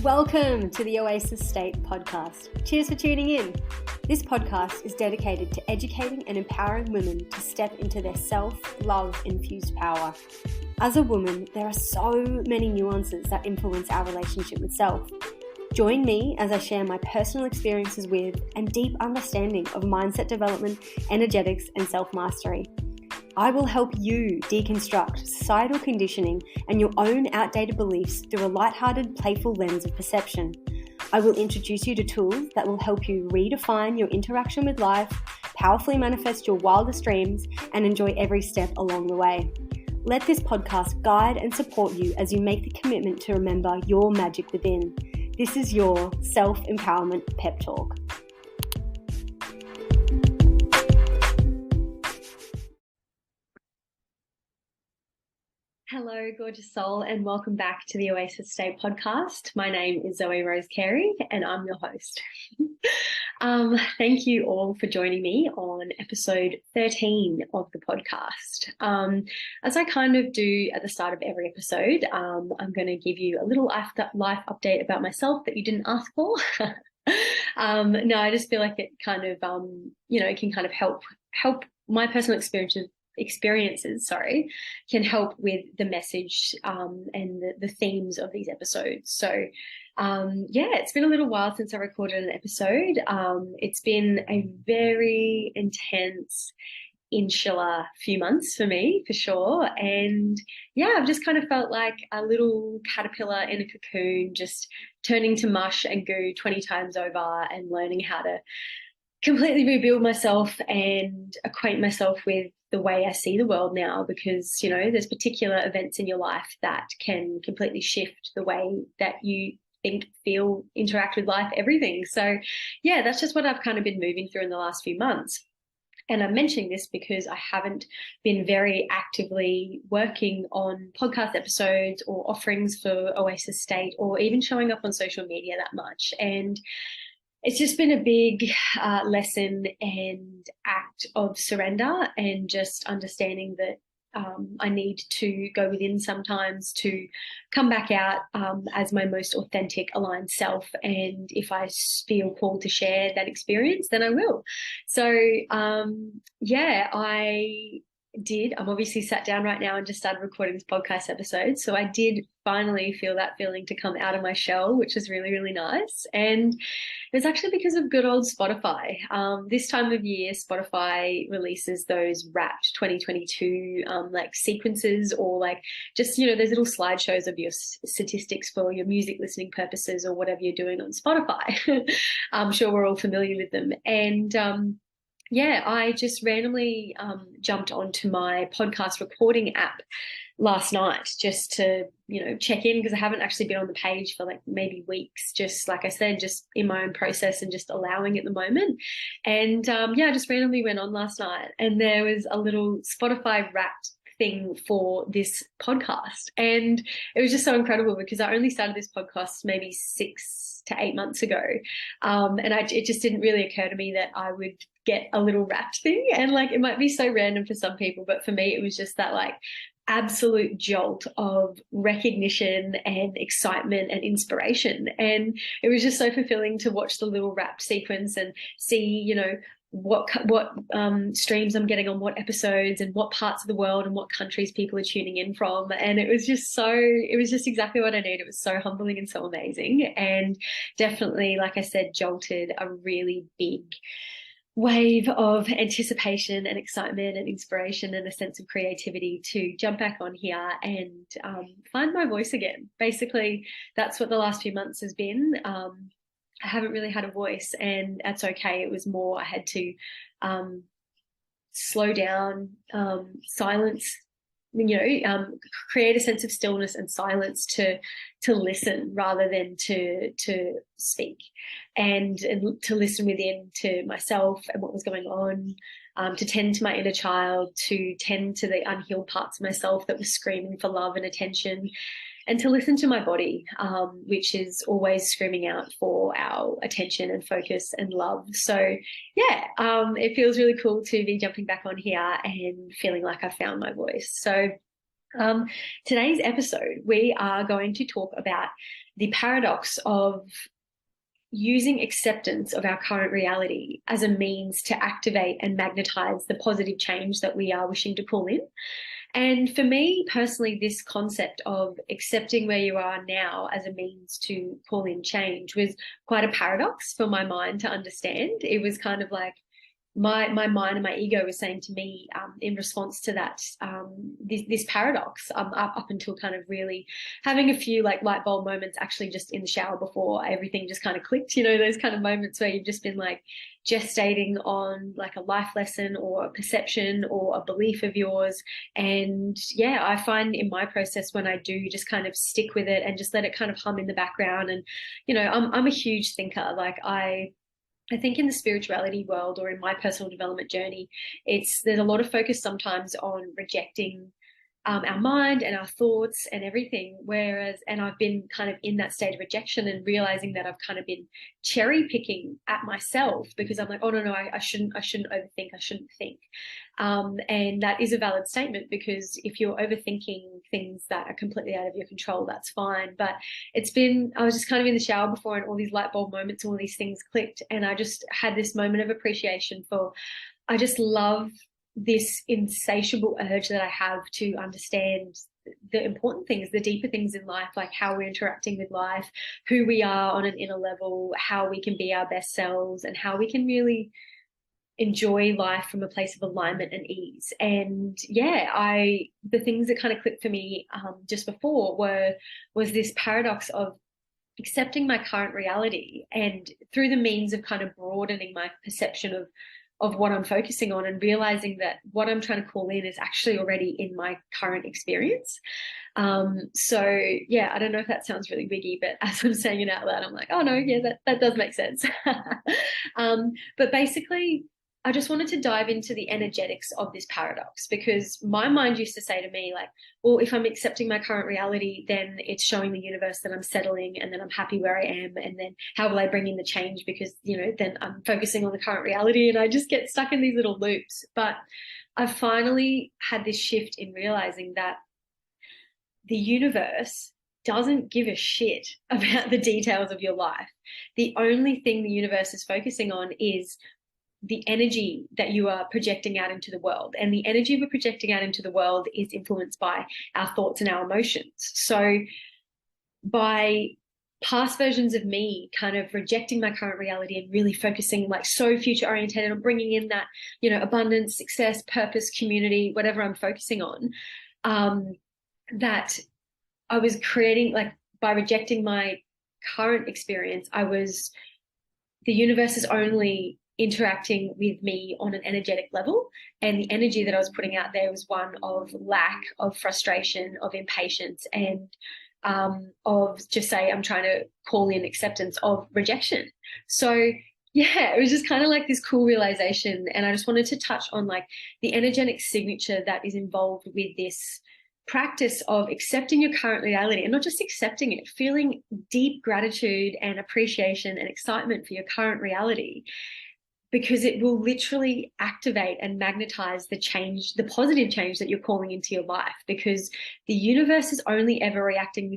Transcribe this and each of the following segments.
Welcome to the oasis.state podcast. Cheers for tuning in. This podcast is dedicated to educating and empowering women to step into their self-love infused power. As a woman, there are so many nuances that influence our relationship with self. Join me as I share my personal experiences with and deep understanding of mindset development, energetics, and self-mastery. I will help you deconstruct societal conditioning and your own outdated beliefs through a lighthearted, playful lens of perception. I will introduce you to tools that will help you redefine your interaction with life, powerfully manifest your wildest dreams, and enjoy every step along the way. Let this podcast guide and support you as you make the commitment to remember your magic within. This is your self-empowerment pep talk. Hello, gorgeous soul, and welcome back to the Oasis.state podcast. My name is Zoe Rose Carey, and I'm your host. Thank you all for joining me on episode 13 of the podcast. As I kind of do at the start of every episode, I'm going to give you a little life update about myself that you didn't ask for. No, I just feel like it kind of, it can kind of help my personal experiences can help with the message and the themes of these episodes. So it's been a little while since I recorded an episode. It's been a very intense, insular few months for me, for sure. And I've just kind of felt like a little caterpillar in a cocoon, just turning to mush and goo 20 times over and learning how to completely rebuild myself and acquaint myself with the way I see the world now, because, there's particular events in your life that can completely shift the way that you think, feel, interact with life, everything. So that's just what I've kind of been moving through in the last few months. And I'm mentioning this because I haven't been very actively working on podcast episodes or offerings for Oasis.state or even showing up on social media that much. And it's just been a big lesson and act of surrender and just understanding that I need to go within sometimes to come back out as my most authentic, aligned self. And if I feel called to share that experience, then I will. So, I'm obviously sat down right now and just started recording this podcast episode. So I did finally feel that feeling to come out of my shell, which is really, really nice. And it was actually because of good old Spotify. This time of year, Spotify releases those Wrapped 2022 sequences, or those little slideshows of your statistics for your music listening purposes or whatever you're doing on Spotify. I'm sure we're all familiar with them. And I just randomly jumped onto my podcast recording app last night just to, check in, because I haven't actually been on the page for maybe weeks, just like I said, just in my own process and just allowing at the moment. And I just randomly went on last night, and there was a little Spotify Wrapped thing for this podcast. And it was just so incredible because I only started this podcast maybe 6 to 8 months ago. It just didn't really occur to me that I would get a little Wrapped thing. And it might be so random for some people, but for me, it was just that absolute jolt of recognition and excitement and inspiration. And it was just so fulfilling to watch the little Wrapped sequence and see, what streams I'm getting on what episodes and what parts of the world and what countries people are tuning in from. And it was just exactly what I needed. It was so humbling and so amazing. And definitely, like I said, jolted a really big wave of anticipation and excitement and inspiration and a sense of creativity to jump back on here and find my voice again. Basically, that's what the last few months has been. I haven't really had a voice, and that's okay. It was more I had to slow down, silence, create a sense of stillness and silence to listen rather than to speak, and to listen within to myself and what was going on, to tend to my inner child, to tend to the unhealed parts of myself that were screaming for love and attention, and to listen to my body, which is always screaming out for our attention and focus and love. So it feels really cool to be jumping back on here and feeling like I found my voice. So Um, Today's episode, we are going to talk about the paradox of using acceptance of our current reality as a means to activate and magnetize the positive change that we are wishing to call in. And for me personally, this concept of accepting where you are now as a means to call in change was quite a paradox for my mind to understand. It was kind of like my mind and my ego was saying to me, in response to that, this paradox, up until kind of really having a few like light bulb moments actually just in the shower before everything just kind of clicked, those kind of moments where you've just been like gestating on like a life lesson or a perception or a belief of yours. And yeah, I find in my process when I do just kind of stick with it and just let it kind of hum in the background. And I'm a huge thinker. Like I think in the spirituality world or in my personal development journey, there's a lot of focus sometimes on rejecting our mind and our thoughts and everything. And I've been kind of in that state of rejection and realizing that I've kind of been cherry picking at myself because I'm like, oh no, I shouldn't overthink, I shouldn't think. And that is a valid statement because if you're overthinking things that are completely out of your control, that's fine. But I was just kind of in the shower before and all these light bulb moments, all these things clicked. And I just had this moment of appreciation I just love this insatiable urge that I have to understand the important things, the deeper things in life, like how we're interacting with life, who we are on an inner level, how we can be our best selves, and how we can really enjoy life from a place of alignment and ease. And yeah, the things that kind of clicked for me just before was this paradox of accepting my current reality and through the means of kind of broadening my perception of what I'm focusing on and realizing that what I'm trying to call in is actually already in my current experience. So yeah, I don't know if that sounds really biggy, but as I'm saying it out loud, I'm like, oh no, yeah, that does make sense. But basically, I just wanted to dive into the energetics of this paradox because my mind used to say to me, like, well, if I'm accepting my current reality, then it's showing the universe that I'm settling and then I'm happy where I am. And then how will I bring in the change? Because, then I'm focusing on the current reality and I just get stuck in these little loops. But I finally had this shift in realizing that the universe doesn't give a shit about the details of your life. The only thing the universe is focusing on is the energy that you are projecting out into the world. And the energy we're projecting out into the world is influenced by our thoughts and our emotions. So by past versions of me kind of rejecting my current reality and really focusing like so future oriented on bringing in that, abundance, success, purpose, community, whatever I'm focusing on, that I was creating, like by rejecting my current experience, the universe is only interacting with me on an energetic level. And the energy that I was putting out there was one of lack, of frustration, of impatience, and of just say, I'm trying to call in acceptance of rejection. So yeah, it was just kind of like this cool realization. And I just wanted to touch on like the energetic signature that is involved with this practice of accepting your current reality and not just accepting it, feeling deep gratitude and appreciation and excitement for your current reality, because it will literally activate and magnetize the change, the positive change that you're calling into your life, because the universe is only ever interacting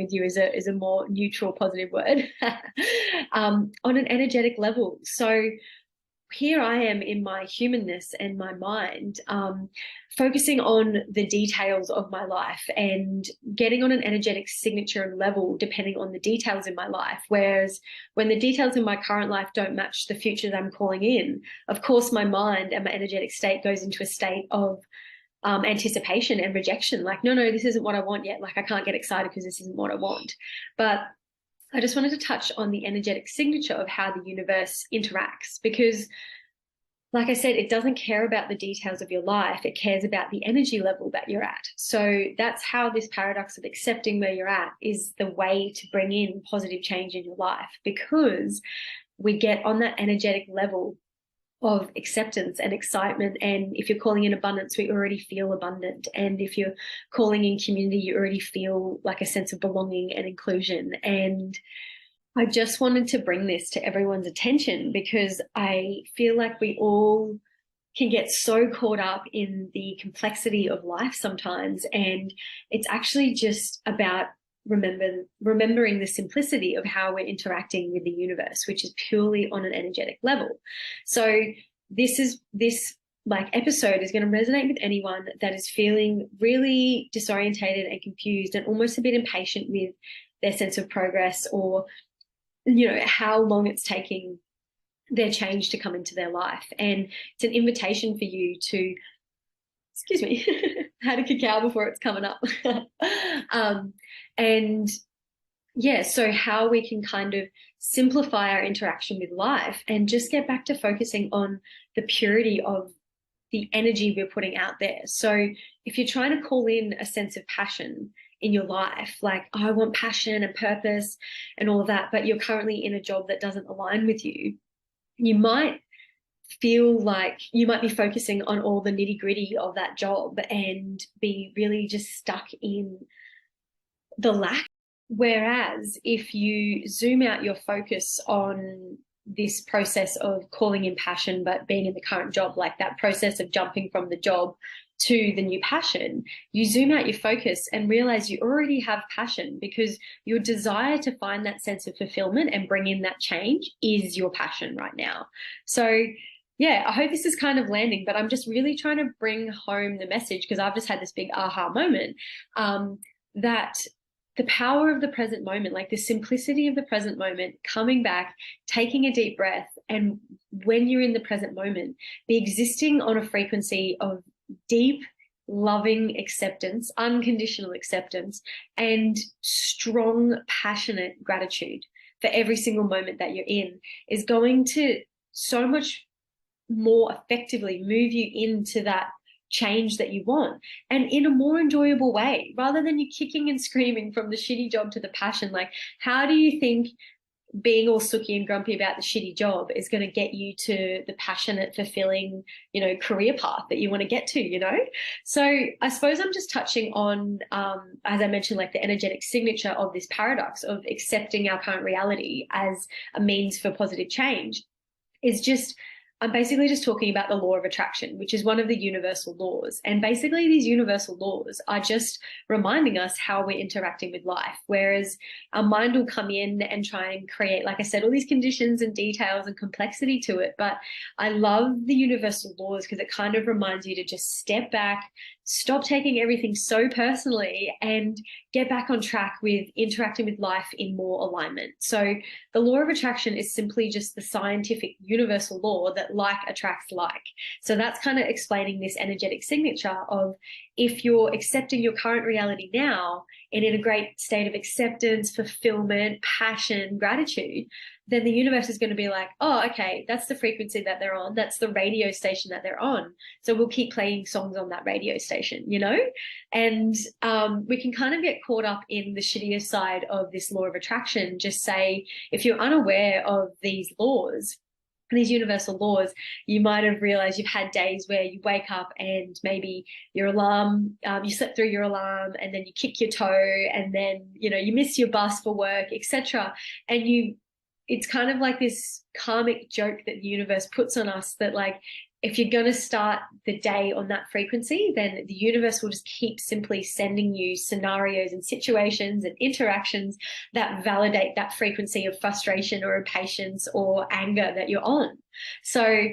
with you is a more neutral, positive word, on an energetic level. So here I am in my humanness and my mind, focusing on the details of my life and getting on an energetic signature level depending on the details in my life. Whereas when the details in my current life don't match the future that I'm calling in, of course, my mind and my energetic state goes into a state of anticipation and rejection. Like, no, this isn't what I want yet. Like, I can't get excited because this isn't what I want. But I just wanted to touch on the energetic signature of how the universe interacts because, like I said, it doesn't care about the details of your life. It cares about the energy level that you're at. So that's how this paradox of accepting where you're at is the way to bring in positive change in your life, because we get on that energetic level of acceptance and excitement. And if you're calling in abundance, we already feel abundant. And if you're calling in community, you already feel like a sense of belonging and inclusion. And I just wanted to bring this to everyone's attention because I feel like we all can get so caught up in the complexity of life sometimes. And it's actually just about remembering the simplicity of how we're interacting with the universe, which is purely on an energetic level. So this like episode is going to resonate with anyone that is feeling really disorientated and confused and almost a bit impatient with their sense of progress, or how long it's taking their change to come into their life. And it's an invitation for you to, excuse me, had a cacao before it's coming up. And yeah, so how we can kind of simplify our interaction with life and just get back to focusing on the purity of the energy we're putting out there. So if you're trying to call in a sense of passion in your life, like, oh, I want passion and purpose and all of that, but you're currently in a job that doesn't align with you, you might feel like you might be focusing on all the nitty gritty of that job and be really just stuck in the lack. Whereas if you zoom out your focus on this process of calling in passion, but being in the current job, like that process of jumping from the job to the new passion, you zoom out your focus and realize you already have passion, because your desire to find that sense of fulfillment and bring in that change is your passion right now. So yeah, I hope this is kind of landing, but I'm just really trying to bring home the message, because I've just had this big aha moment, that the power of the present moment, like the simplicity of the present moment, coming back, taking a deep breath, and when you're in the present moment, be existing on a frequency of deep, loving acceptance, unconditional acceptance, and strong, passionate gratitude for every single moment that you're in, is going to so much more effectively move you into that change that you want, and in a more enjoyable way, rather than you kicking and screaming from the shitty job to the passion. Like, how do you think being all sooky and grumpy about the shitty job is going to get you to the passionate, fulfilling, career path that you want to get to, So I suppose I'm just touching on, as I mentioned, like the energetic signature of this paradox of accepting our current reality as a means for positive change. I'm basically just talking about the law of attraction, which is one of the universal laws. And basically these universal laws are just reminding us how we're interacting with life. Whereas our mind will come in and try and create, like I said, all these conditions and details and complexity to it. But I love the universal laws because it kind of reminds you to just step back, stop taking everything so personally, and get back on track with interacting with life in more alignment. So the law of attraction is simply just the scientific universal law that like attracts like. So that's kind of explaining this energetic signature of, if you're accepting your current reality now and in a great state of acceptance, fulfillment, passion, gratitude, then the universe is going to be like, oh, okay, that's the frequency that they're on. That's the radio station that they're on. So we'll keep playing songs on that radio station, And we can kind of get caught up in the shittier side of this law of attraction. Just say, if you're unaware of these laws, these universal laws, you might have realized you've had days where you wake up and maybe your alarm, you slept through your alarm, and then you kick your toe, and then, you miss your bus for work, etc. And it's kind of like this karmic joke that the universe puts on us that, like, if you're going to start the day on that frequency, then the universe will just keep simply sending you scenarios and situations and interactions that validate that frequency of frustration or impatience or anger that you're on. So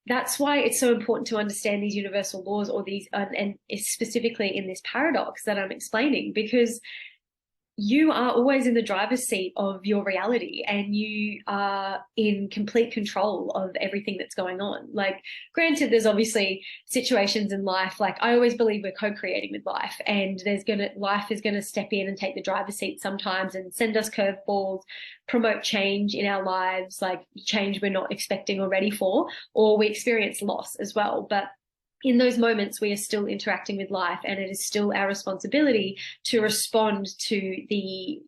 that's why it's so important to understand these universal laws, or these, and specifically in this paradox that I'm explaining, because you are always in the driver's seat of your reality, and you are in complete control of everything that's going on. Like, granted, there's obviously situations in life, like I always believe we're co-creating with life, and life is going to step in and take the driver's seat sometimes and send us curveballs, promote change in our lives, like change we're not expecting or ready for, or we experience loss as well. But in those moments, we are still interacting with life, and it is still our responsibility to respond to the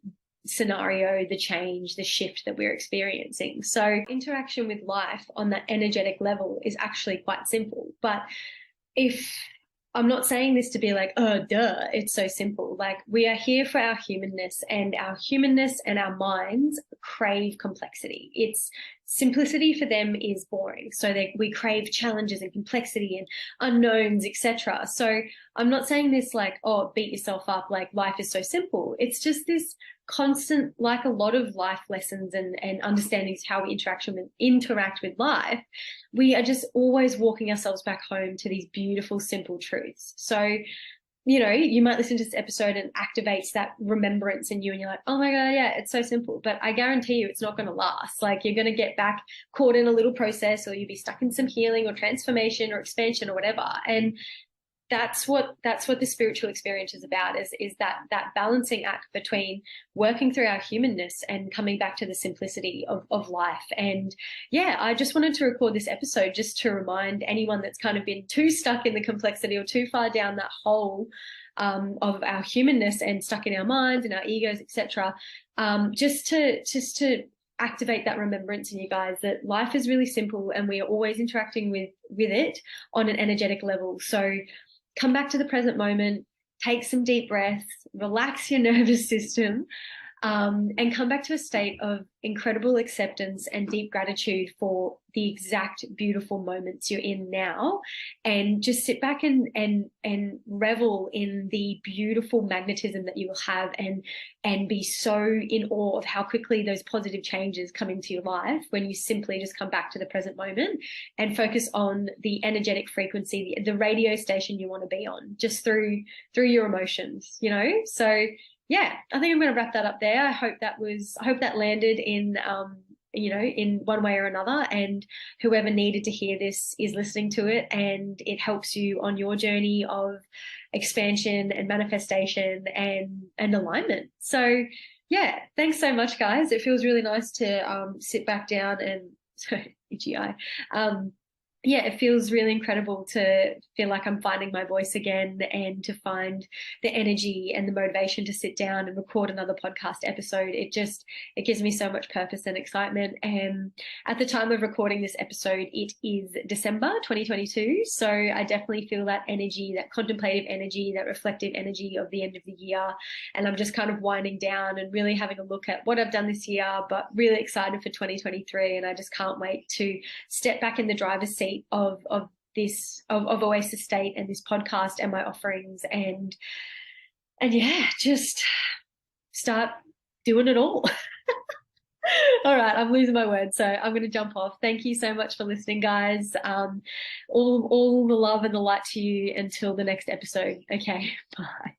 scenario, the change, the shift that we're experiencing. So interaction with life on that energetic level is actually quite simple. But I'm not saying this to be like, oh, duh, it's so simple. Like, we are here for our humanness and our minds crave complexity. It's simplicity for them is boring. So we crave challenges and complexity and unknowns, etc. So I'm not saying this like, oh, beat yourself up, like life is so simple. It's just this constant, like a lot of life lessons and understandings how we interact with life. We are just always walking ourselves back home to these beautiful, simple truths. So, you know, you might listen to this episode and activates that remembrance in you and you're like, oh my God, yeah, it's so simple. But I guarantee you it's not going to last. Like you're going to get back caught in a little process, or you'll be stuck in some healing or transformation or expansion or whatever. And that's what the spiritual experience is about, is that balancing act between working through our humanness and coming back to the simplicity of life. And yeah, I just wanted to record this episode just to remind anyone that's kind of been too stuck in the complexity or too far down that hole of our humanness and stuck in our minds and our egos, etc. Just to activate that remembrance in you guys that life is really simple and we are always interacting with it on an energetic level. So come back to the present moment, take some deep breaths, relax your nervous system, and come back to a state of incredible acceptance and deep gratitude for the exact beautiful moments you're in now, and just sit back and revel in the beautiful magnetism that you will have, and be so in awe of how quickly those positive changes come into your life when you simply just come back to the present moment and focus on the energetic frequency, the radio station you want to be on, just through your emotions, you know? So yeah, I think I'm going to wrap that up there. I hope that landed in, you know, in one way or another, and whoever needed to hear this is listening to it and it helps you on your journey of expansion and manifestation and alignment. So yeah, thanks so much, guys. It feels really nice to sit back down and itchy eye. Yeah, it feels really incredible to feel like I'm finding my voice again, and to find the energy and the motivation to sit down and record another podcast episode. It gives me so much purpose and excitement. And at the time of recording this episode, it is December 2022. So I definitely feel that energy, that contemplative energy, that reflective energy of the end of the year. And I'm just kind of winding down and really having a look at what I've done this year, but really excited for 2023. And I just can't wait to step back in the driver's seat of oasis.state and this podcast and my offerings, and yeah, just start doing it all. All right, I'm losing my words, so I'm going to jump off. Thank you so much for listening, guys. All the love and the light to you until the next episode. Okay, bye.